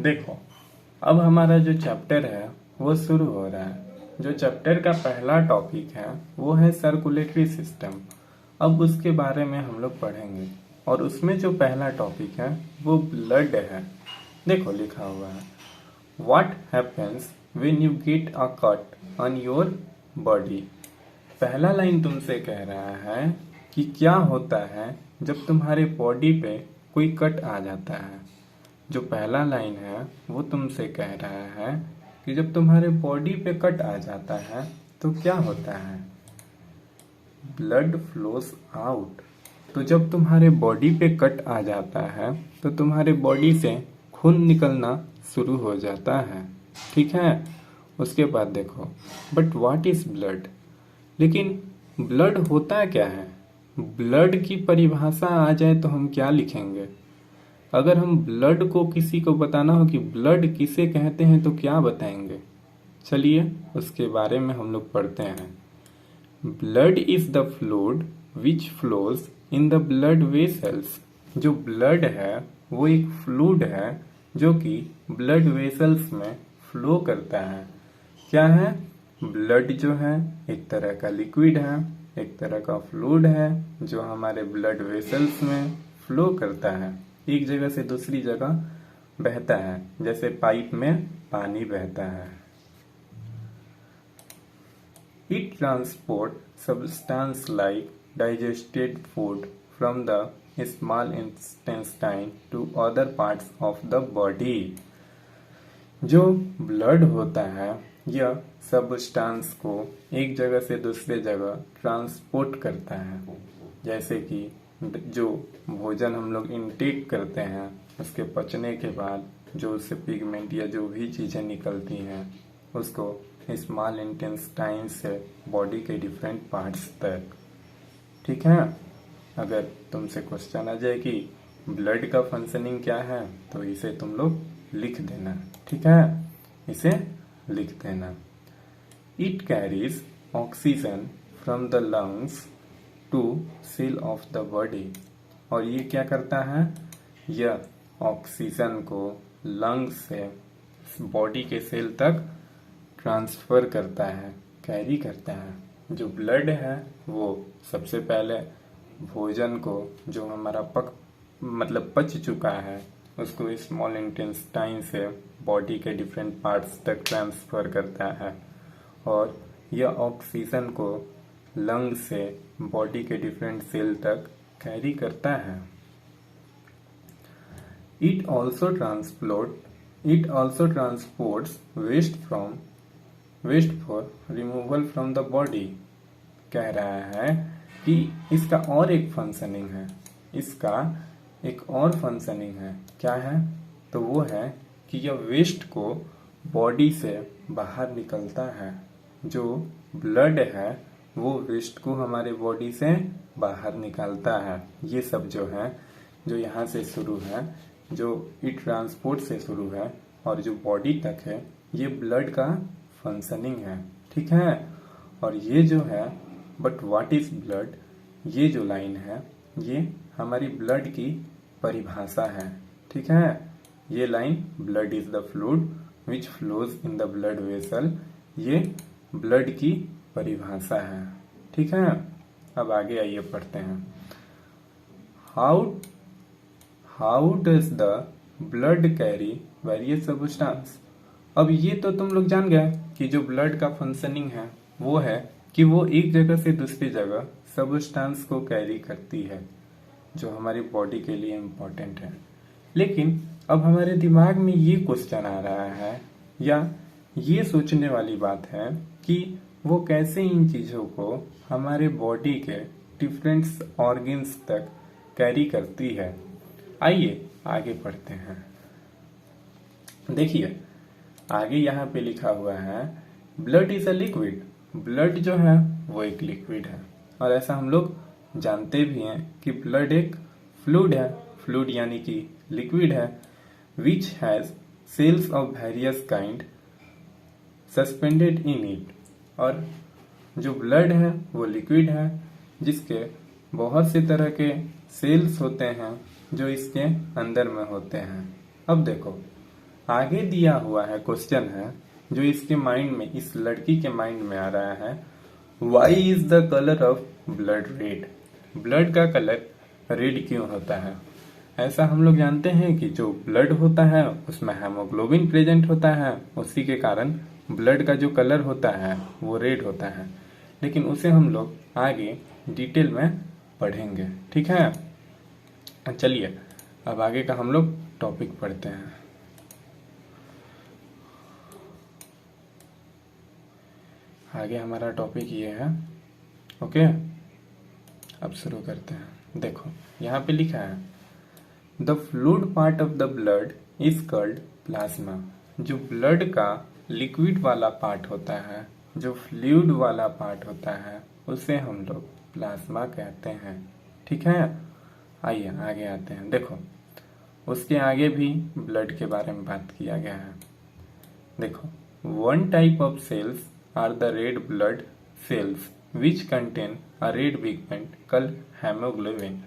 देखो, अब हमारा जो चैप्टर है वो शुरू हो रहा है। जो चैप्टर का पहला टॉपिक है वो है सर्कुलेटरी सिस्टम। अब उसके बारे में हम लोग पढ़ेंगे और उसमें जो पहला टॉपिक है वो ब्लड है। देखो लिखा हुआ है, what happens when you get a cut on your body. पहला लाइन तुमसे कह रहा है कि क्या होता है जब तुम्हारे बॉडी पे कोई कट आ जाता है। जो पहला लाइन है वो तुमसे कह रहा है कि जब तुम्हारे बॉडी पे कट आ जाता है तो क्या होता है, ब्लड फ्लोस आउट। तो जब तुम्हारे बॉडी पे कट आ जाता है तो तुम्हारे बॉडी से खून निकलना शुरू हो जाता है, ठीक है। उसके बाद देखो, बट व्हाट इज ब्लड। लेकिन ब्लड होता क्या है, ब्लड की परिभाषा आ जाए तो हम क्या लिखेंगे। अगर हम ब्लड को किसी को बताना हो कि ब्लड किसे कहते हैं तो क्या बताएंगे। चलिए उसके बारे में हम लोग पढ़ते हैं। Blood is the fluid which flows in the blood vessels. जो ब्लड है वो एक फ्लूइड है जो कि ब्लड वेसल्स में फ्लो करता है। क्या है, ब्लड जो है एक तरह का लिक्विड है, एक तरह का फ्लूइड है जो हमारे ब्लड वेसल्स में फ्लो करता है, एक जगह से दूसरी जगह बहता है, जैसे पाइप में पानी बहता है। It transport substance like digested food from the small intestine to other parts of the body। जो ब्लड होता है यह सबस्टांस को एक जगह से दूसरे जगह ट्रांसपोर्ट करता है। जैसे कि जो भोजन हम लोग इनटेक करते हैं उसके पचने के बाद जो उससे पिगमेंट या जो भी चीज़ें निकलती हैं उसको स्मॉल इंटेस्टाइन से बॉडी के डिफरेंट पार्ट्स तक, ठीक है। अगर तुमसे क्वेश्चन आ जाए कि ब्लड का फंक्शनिंग क्या है तो इसे तुम लोग लिख देना, ठीक है, इसे लिख देना। It carries oxygen from the lungs to cell of the body. और ये क्या करता है, यह ऑक्सीजन को लंग्स से बॉडी के सेल तक ट्रांसफर करता है, कैरी करता है। जो ब्लड है वो सबसे पहले भोजन को जो हमारा पच चुका है उसको स्मॉल इंटेस्टाइन से बॉडी के डिफरेंट पार्ट्स तक ट्रांसफर करता है और यह ऑक्सीजन को लंग से बॉडी के डिफरेंट सेल तक कैरी करता है। It also transports waste for removal from the body. कह रहा है कि इसका और एक फंक्शनिंग है, इसका एक और फंक्शनिंग है। क्या है, तो वो है कि यह वेस्ट को बॉडी से बाहर निकलता है। जो ब्लड है वो वेस्ट को हमारे बॉडी से बाहर निकालता है। ये सब जो है, जो यहाँ से शुरू है, जो इट ट्रांसपोर्ट से शुरू है और जो बॉडी तक है, ये ब्लड का फंक्शनिंग है, ठीक है। और ये जो है बट व्हाट इज ब्लड, ये जो लाइन है ये हमारी ब्लड की परिभाषा है, ठीक है। ये line blood is the fluid which flows in the blood vessel, ये ब्लड की परिभाषा है, ठीक है। अब आगे आइए पढ़ते हैं। How does the blood carry various substance. अब ये तो तुम लोग जान गए कि जो ब्लड का फंक्शनिंग है वो है कि वो एक जगह से दूसरी जगह सब्सटेंस को कैरी करती है जो हमारी बॉडी के लिए इम्पोर्टेंट है। लेकिन अब हमारे दिमाग में ये क्वेश्चन आ रहा है या ये सोचने वाली बात है कि वो कैसे इन चीजों को हमारे बॉडी के डिफरेंट ऑर्गन्स तक कैरी करती है। आइए आगे पढ़ते हैं। देखिए आगे यहाँ पे लिखा हुआ है, blood is a liquid. Blood जो है वो एक लिक्विड है और ऐसा हम लोग जानते भी हैं कि ब्लड एक फ्लूइड है, फ्लूइड यानी कि लिक्विड है, which has cells of various kind suspended in it. और जो ब्लड है वो लिक्विड है जिसके बहुत से तरह के सेल्स होते हैं जो इसके अंदर में होते हैं। अब देखो आगे दिया हुआ है क्वेश्चन है जो इसके माइंड में, इस लड़की के माइंड में आ रहा है, why is the colour of blood red? Blood का कलर रेड क्यों होता है? ऐसा हम लोग जानते हैं कि जो ब्लड होता है उसमें हेमोग्लोबिन प्रेजेंट होता है, उसी के कारण ब्लड का जो कलर होता है वो रेड होता है। लेकिन उसे हम लोग आगे डिटेल में पढ़ेंगे, ठीक है। चलिए अब आगे का हम लोग टॉपिक पढ़ते हैं। आगे हमारा टॉपिक ये है, ओके। अब शुरू करते हैं। देखो यहाँ पे लिखा है the fluid part of the blood is called plasma. जो ब्लड का लिक्विड वाला पार्ट होता है, जो फ्लूइड वाला पार्ट होता है, उसे हम लोग प्लाज्मा कहते हैं, ठीक है। आइए आगे आते हैं। देखो उसके आगे भी ब्लड के बारे में बात किया गया है। देखो one type of cells are the red blood cells which contain a red pigment called haemoglobin.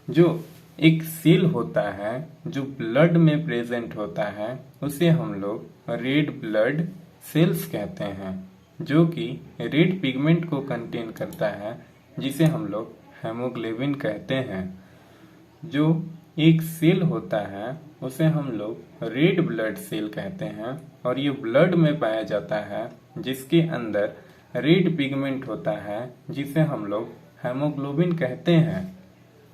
जो एक सेल होता है जो ब्लड में प्रेजेंट होता है उसे हम लोग रेड ब्लड सेल्स कहते हैं, जो कि रेड पिगमेंट को कंटेन करता है, जिसे हम लोग हेमोग्लोबिन कहते हैं। जो एक सेल होता है उसे हम लोग रेड ब्लड सेल कहते हैं, और ये ब्लड में पाया जाता है, जिसके अंदर रेड पिगमेंट होता है, जिसे हम लोग हेमोग्लोबिन कहते हैं।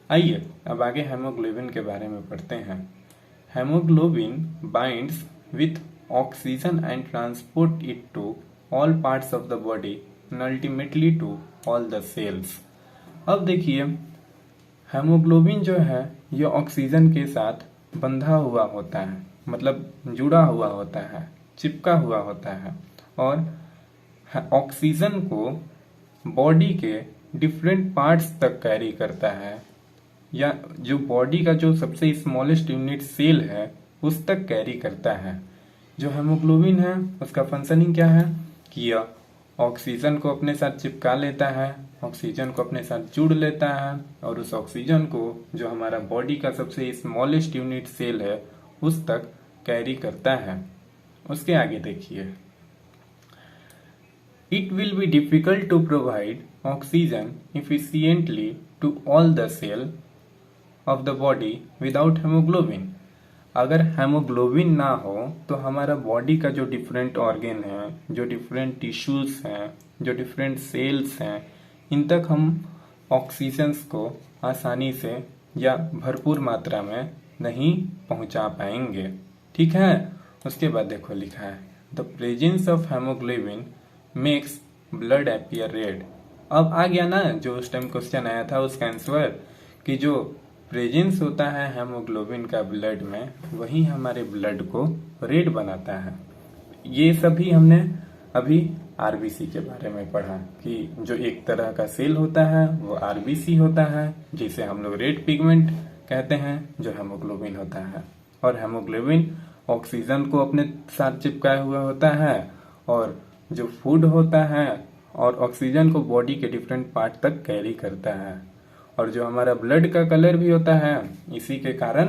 आइए अब आगे हेमोग्लोबिन के बारे में पढ़ते हैं। Haemoglobin binds with oxygen and transport it to all parts of the body and ultimately to all the cells. अब देखिए हेमोग्लोबिन जो है ये ऑक्सीजन के साथ बंधा हुआ होता है, मतलब जुड़ा हुआ होता है, चिपका हुआ होता है, और ऑक्सीजन को बॉडी के डिफरेंट पार्ट्स तक कैरी करता है, या जो बॉडी का जो सबसे स्मॉलेस्ट यूनिट सेल है उस तक कैरी करता है। जो हेमोग्लोबिन है उसका फंक्शनिंग क्या है कि यह ऑक्सीजन को अपने साथ चिपका लेता है, ऑक्सीजन को अपने साथ जुड़ लेता है, और उस ऑक्सीजन को जो हमारा बॉडी का सबसे स्मॉलेस्ट यूनिट सेल है उस तक कैरी करता है। उसके आगे देखिए, it will be difficult to provide oxygen efficiently to all the cell of the body without haemoglobin. अगर हेमोग्लोबिन ना हो तो हमारा बॉडी का जो डिफरेंट ऑर्गन है, जो डिफरेंट टिश्यूज हैं, जो डिफरेंट सेल्स हैं, इन तक हम ऑक्सीजन को आसानी से या भरपूर मात्रा में नहीं पहुंचा पाएंगे, ठीक है। उसके बाद देखो लिखा है the presence of haemoglobin makes blood appear red. अब आ गया ना जो उस टाइम क्वेश्चन आया था उसका आंसर, कि जो प्रेजेंस होता है हेमोग्लोबिन का ब्लड में वही हमारे ब्लड को रेड बनाता है। ये सभी हमने अभी आरबीसी के बारे में पढ़ा कि जो एक तरह का सेल होता है वो आरबीसी होता है, जिसे हम लोग रेड पिगमेंट कहते हैं, जो हेमोग्लोबिन होता है। और हेमोग्लोबिन ऑक्सीजन को अपने साथ चिपकाए हुआ होता है, और जो फूड होता है और ऑक्सीजन को बॉडी के डिफरेंट पार्ट तक कैरी करता है। और जो हमारा ब्लड का कलर भी होता है इसी के कारण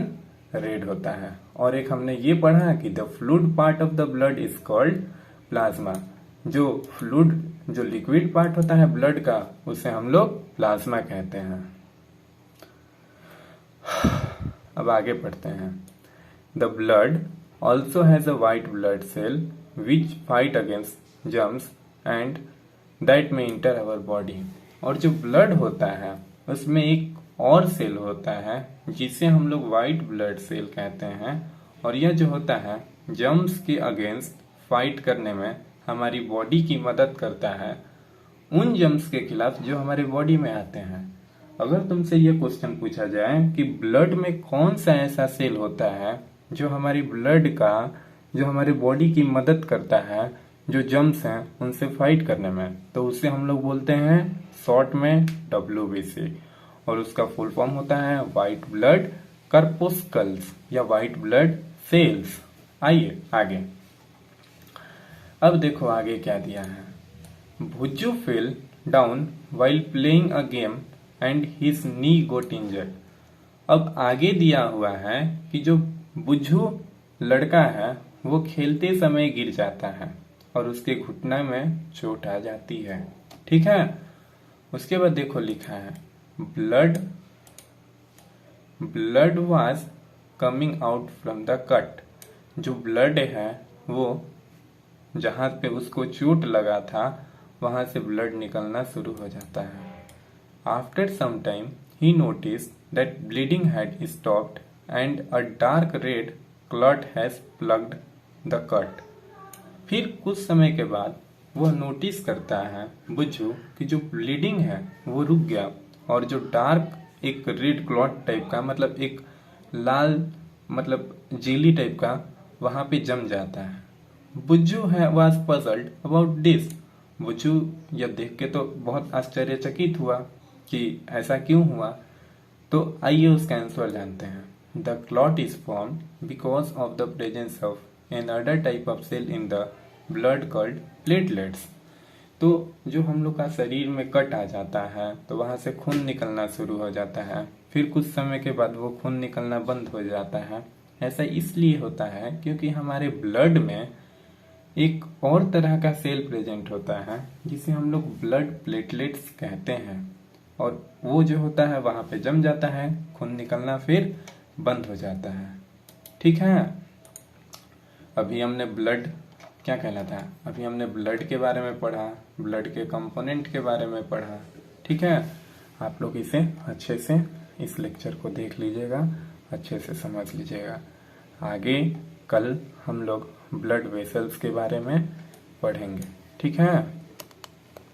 रेड होता है। और एक हमने ये पढ़ा कि the fluid part of the blood is called plasma. जो फ्लूइड, जो लिक्विड पार्ट होता है ब्लड का, उसे हम लोग प्लाज्मा कहते हैं। अब आगे पढ़ते हैं। The blood also has a white blood cell which fight against germs and that may enter our body. और जो ब्लड होता है उसमें एक और सेल होता है जिसे हम लोग व्हाइट ब्लड सेल कहते हैं, और यह जो होता है जर्म्स के अगेंस्ट फाइट करने में हमारी बॉडी की मदद करता है, उन जर्म्स के खिलाफ जो हमारे बॉडी में आते हैं। अगर तुमसे यह क्वेश्चन पूछा जाए कि ब्लड में कौन सा ऐसा सेल होता है जो हमारी ब्लड का, जो हमारी बॉडी की मदद करता है जो जर्म्स हैं उनसे फाइट करने में, तो उसे हम लोग बोलते हैं शॉर्ट में WBC, और उसका फुल फॉर्म होता है व्हाइट ब्लड कर्पोस्कल्स या व्हाइट ब्लड सेल्स। आइए आगे। अब देखो आगे क्या दिया है। Bhujju fell down while playing a game and his knee got injured. अब आगे दिया हुआ है कि जो बुज्जू लड़का है वो खेलते समय गिर जाता है और उसके घुटने में चोट आ जाती है। ठीक है। उसके बाद देखो लिखा है blood was coming out from the cut. जो ब्लड है वो जहां पे उसको चोट लगा था वहां से ब्लड निकलना शुरू हो जाता है। After some time he notice that bleeding had stopped and a dark red clot has plugged the cut. फिर कुछ समय के बाद वह नोटिस करता है बुज्जू कि जो ब्लीडिंग है वो रुक गया और जो डार्क एक रेड क्लॉट टाइप का मतलब एक लाल मतलब जेली टाइप का वहां पे जम जाता है। बुज्जू है was puzzled about this. Bujju यह देख के तो बहुत आश्चर्यचकित हुआ कि ऐसा क्यों हुआ। तो आइए उसका आंसर जानते हैं। The clot is form because of the presence of an other type of cell in the blood called platelets. तो जो हम लोग का शरीर में कट आ जाता है तो वहां से खून निकलना शुरू हो जाता है। फिर कुछ समय के बाद वो खून निकलना बंद हो जाता है। ऐसा इसलिए होता है क्योंकि हमारे ब्लड में एक और तरह का सेल प्रेजेंट होता है जिसे हम लोग ब्लड प्लेटलेट्स कहते हैं और वो जो होता है वहां पे जम जाता है, खून निकलना फिर बंद हो जाता है। ठीक है। अभी हमने ब्लड क्या कहलाता है, अभी हमने ब्लड के बारे में पढ़ा, ब्लड के कंपोनेंट के बारे में पढ़ा। ठीक है। आप लोग इसे अच्छे से इस लेक्चर को देख लीजिएगा, अच्छे से समझ लीजिएगा। आगे कल हम लोग ब्लड वेसल्स के बारे में पढ़ेंगे। ठीक है।